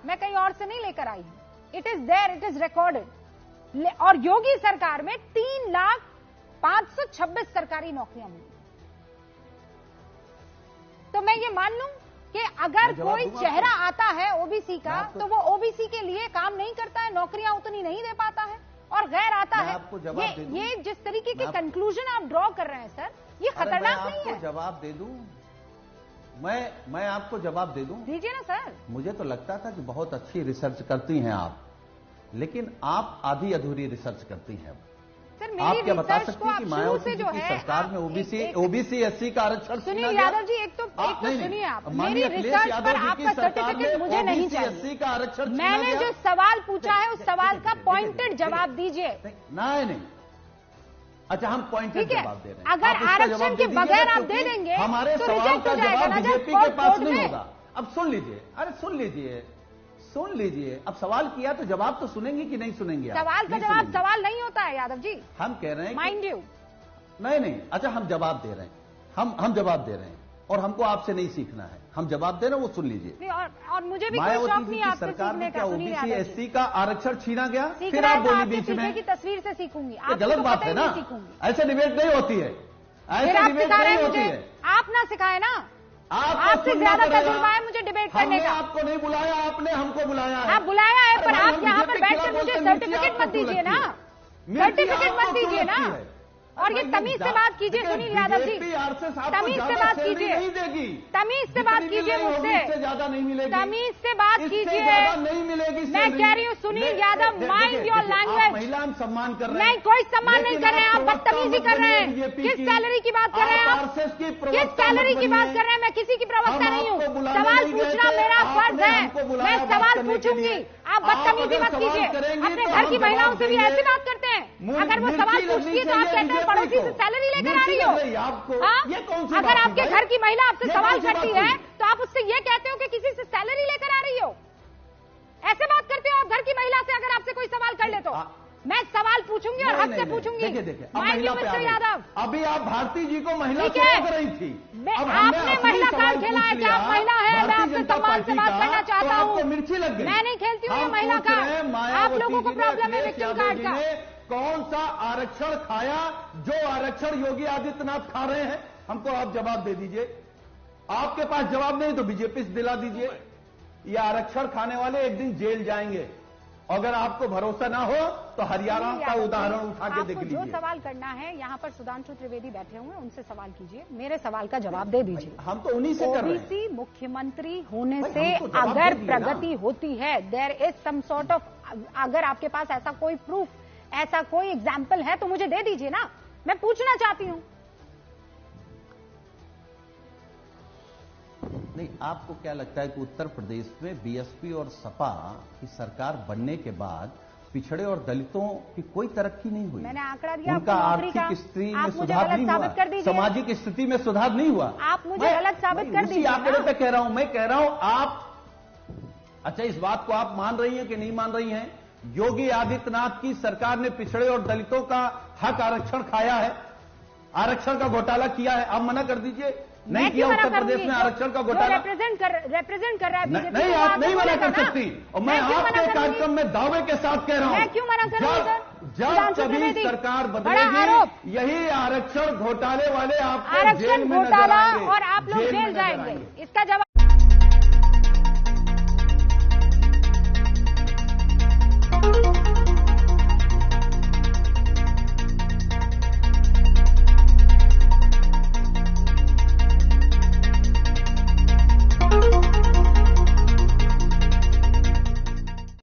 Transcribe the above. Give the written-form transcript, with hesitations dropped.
मैं कहीं और से नहीं लेकर आई हूं, it is there, it is recorded. और योगी सरकार में 3,05,26 सरकारी नौकरियां मिली। तो मैं ये मान लूं कि अगर कोई चेहरा आता है ओबीसी का, तो वो ओबीसी के लिए काम नहीं करता है, नौकरियां उतनी नहीं दे पाता है, और गैर आता है। ये जिस तरीके के कंक्लूजन आप ड्रॉ कर रहे हैं सर, ये खतरनाक नहीं है? जवाब दे दूं मैं आपको जवाब दे दूं? दीजिए ना सर। मुझे तो लगता था कि बहुत अच्छी रिसर्च करती हैं आप, लेकिन आप आधी अधूरी रिसर्च करती हैं। सर, आप क्या बता सकती हैं कि मायावती जी की सरकार में ओबीसी एससी का आरक्षण? सुनील यादव जी, एक तो सुनिए आप, मेरी रिसर्च पर आपका सर्टिफिकेट मुझे नहीं चाहिए। एससी का आरक्षण मैंने जो सवाल पूछा है उस सवाल का पॉइंटेड जवाब दीजिए। नहीं, अच्छा हम पॉइंटेड जवाब दे रहे हैं। अगर आरक्षण के बगैर आप दे देंगे हमारे सवाल का जवाब बीजेपी के पास नहीं होगा। अब सुन लीजिए, अरे सुन लीजिए, अब सवाल किया तो जवाब तो सुनेंगे कि नहीं सुनेंगे? सवाल का जवाब सवाल नहीं होता है यादव जी। हम कह रहे हैं माइंड यू। नहीं, अच्छा हम जवाब दे रहे हैं, हम जवाब दे रहे हैं, और हमको आपसे नहीं सीखना है, हम जवाब दे रहे हैं, वो सुन लीजिए। और मुझे भी कोई शौक नहीं आपसे सीखने का। ओबीसी एससी का आरक्षण छीना गया, फिर आप बोली बीच में की तस्वीर से सीखूंगी। गलत बात है ना, ऐसे डिबेट नहीं होती है, ऐसे डिबेट नहीं होती है। आप ना सिखाए ना, आपसे ज्यादा तजुर्बा है मुझे डिबेट करने का। आपको नहीं बुलाया, आपने हमको बुलाया है। आप बुलाया है, पर आप यहाँ पर बैठकर मुझे सर्टिफिकेट मत दीजिए ना, सर्टिफिकेट मत दीजिए ना। और ये तमीज से बात कीजिए सुनील यादव जी, तमीज से बात कीजिए, तमीज से बात कीजिए मुझसे, ज्यादा नहीं मिलेगी, तमीज से बात कीजिए। नहीं मिलेगी, मैं कह रही हूँ Sunil Yadav, mind your language. महिला हम सम्मान कर रहे हैं। नहीं, कोई सम्मान नहीं कर रहे हैं, आप बदतमीजी कर रहे हैं। किस सैलरी की बात कर रहे हैं आप? किस सैलरी की बात कर रहे हैं? मैं किसी की प्रवक्ता नहीं हूँ, सवाल पूछना मेरा फर्ज है, मैं सवाल पूछूंगी। आप बदतमीजी मत कीजिए, अपने घर की महिलाओं से भी ऐसी बात करते हैं। अगर वो सवाल पूछती है तो आप कहते हैं पड़ोसी से सैलरी लेकर आ रही हो। हाँ, अगर आपके घर की महिला आपसे सवाल करती है तो आप उससे ये कहते हो कि किसी से सैलरी लेकर आ रही हो? ऐसे बात करते हो आप घर की महिला से? अगर आपसे कोई सवाल कर ले तो मैं सवाल पूछूंगी और हक से पूछूंगी। मिस्टर यादव, अभी आप भारती जी को महिला कर रही थी, आपने महिला कार्ड खेला है क्या? आप महिला है, मैं आपसे सम्मान से बात करना चाहता हूँ। मिर्ची लग गई। मैं नहीं खेलती हूँ महिला कार्ड, आप लोगों को प्रॉब्लम है विक्टिम कार्ड का। कौन सा आरक्षण खाया जो आरक्षण योगी आदित्यनाथ खा रहे हैं? हमको आप जवाब दे दीजिए। आपके पास जवाब नहीं तो बीजेपी से दिला दीजिए। ये आरक्षण खाने वाले एक दिन जेल जाएंगे। अगर आपको भरोसा ना हो तो हरियाणा का उदाहरण उठा के देख लीजिए। जो सवाल करना है, यहाँ पर सुधांशु त्रिवेदी बैठे हुए हैं, उनसे सवाल कीजिए, मेरे सवाल का जवाब दे दीजिए। हम तो उन्हीं से कर रहे हैं। ओबीसी मुख्यमंत्री होने से अगर प्रगति होती है, there is some sort of, अगर आपके पास ऐसा कोई प्रूफ, ऐसा कोई एग्जाम्पल है तो मुझे दे दीजिए ना, मैं पूछना चाहती हूं। नहीं, आपको क्या लगता है कि उत्तर प्रदेश में बीएसपी और सपा की सरकार बनने के बाद पिछड़े और दलितों की कोई तरक्की नहीं हुई? मैंने आंकड़ा दिया, उनका आर्थिक स्थिति में सुधार नहीं हुआ, सामाजिक स्थिति में सुधार नहीं हुआ। आप मुझे गलत साबित कर दीजिए। आंकड़े पे कह रहा हूं, मैं कह रहा हूं आप, अच्छा इस बात को आप मान रही हैं कि नहीं मान रही हैं? योगी आदित्यनाथ की सरकार ने पिछड़े और दलितों का हक आरक्षण खाया है, आरक्षण का घोटाला किया है। आप मना कर दीजिए, नहीं किया उत्तर प्रदेश में आरक्षण का घोटाला। रिप्रेजेंट कर रहा है बीजेपी। नहीं, आप नहीं मना कर सकती, और मैं आपके कार्यक्रम में दावे के साथ कह रहा हूं। मैं क्यों मना कर रहा हूं? जब कभी सरकार बदलेगी, यही आरक्षण घोटाले वाले आपको जेल में नजर आएंगे, और आप लोग जेल जाएंगे। इसका जवाब